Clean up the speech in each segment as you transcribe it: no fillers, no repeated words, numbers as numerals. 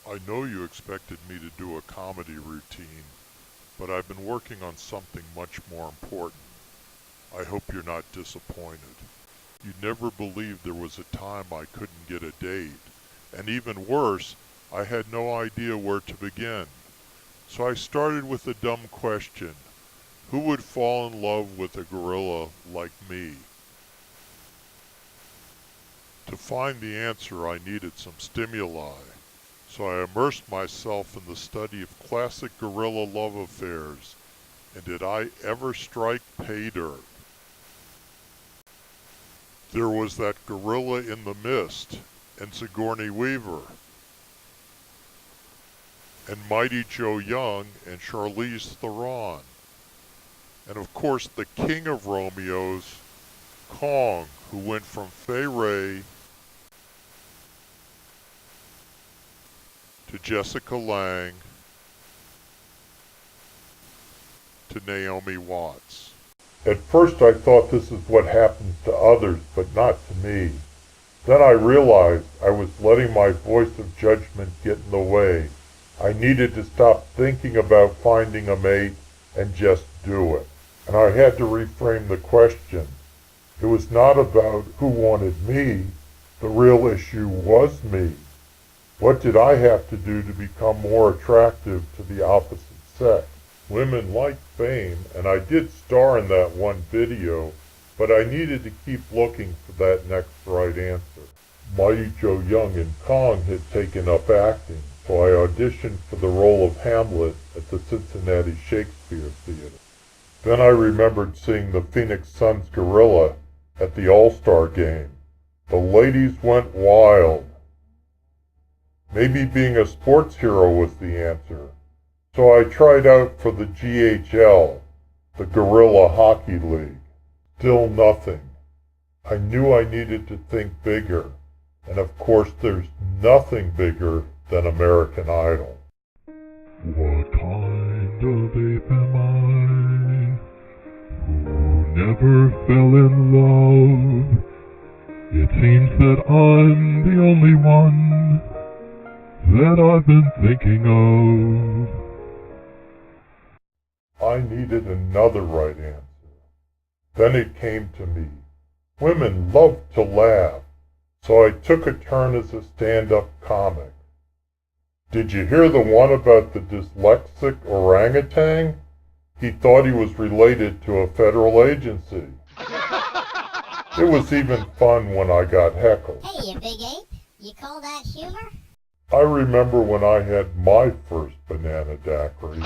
I know you expected me to do a comedy routine, but I've been working on something much more important. I hope you're not disappointed. You'd never believe there was a time I couldn't get a date, and even worse, I had no idea where to begin. So I started with a dumb question. Who would fall in love with a gorilla like me? To find the answer, I needed some stimuli. So I immersed myself in the study of classic gorilla love affairs, and did I ever strike pay dirt? There was that gorilla in the mist, and Sigourney Weaver, and Mighty Joe Young, and Charlize Theron, and of course the king of Romeos, Kong, who went from Fay Wray to Jessica Lange to Naomi Watts. At first I thought this is what happens to others, but not to me. Then I realized I was letting my voice of judgment get in the way. I needed to stop thinking about finding a mate and just do it. And I had to reframe the question. It was not about who wanted me. The real issue was me. What did I have to do to become more attractive to the opposite sex? Women like fame, and I did star in that one video, but I needed to keep looking for that next right answer. Mighty Joe Young and Kong had taken up acting, so I auditioned for the role of Hamlet at the Cincinnati Shakespeare Theater. Then I remembered seeing the Phoenix Suns gorilla at the All-Star game. The ladies went wild. Maybe being a sports hero was the answer. So I tried out for the GHL, the Gorilla Hockey League. Still nothing. I knew I needed to think bigger. And of course there's nothing bigger than American Idol. What kind of ape am I, who never fell in love? It seems that I'm the only one that I've been thinking of. I needed another right answer. Then it came to me. Women love to laugh, so I took a turn as a stand-up comic. Did you hear the one about the dyslexic orangutan? He thought he was related to a federal agency. It was even fun when I got heckled. Hey, you big ape, you call that humor? I remember when I had my first banana daiquiri.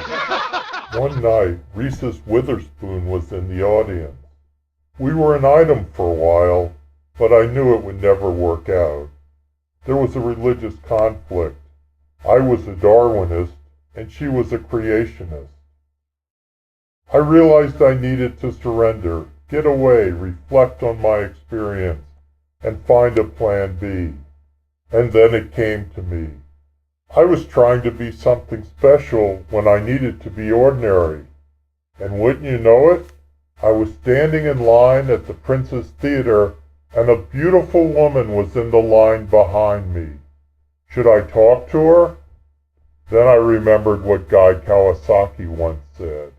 One night, Reese's Witherspoon was in the audience. We were an item for a while, but I knew it would never work out. There was a religious conflict. I was a Darwinist, and she was a creationist. I realized I needed to surrender, get away, reflect on my experience, and find a plan B. And then it came to me. I was trying to be something special when I needed to be ordinary. And wouldn't you know it, I was standing in line at the Princess Theater, and a beautiful woman was in the line behind me. Should I talk to her? Then I remembered what Guy Kawasaki once said.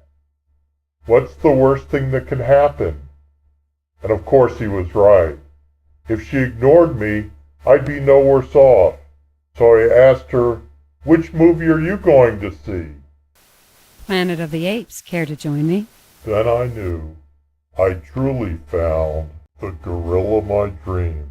What's the worst thing that can happen? And of course he was right. If she ignored me, I'd be no worse off. So I asked her, which movie are you going to see? Planet of the Apes. Care to join me? Then I knew I truly found the gorilla of my dreams.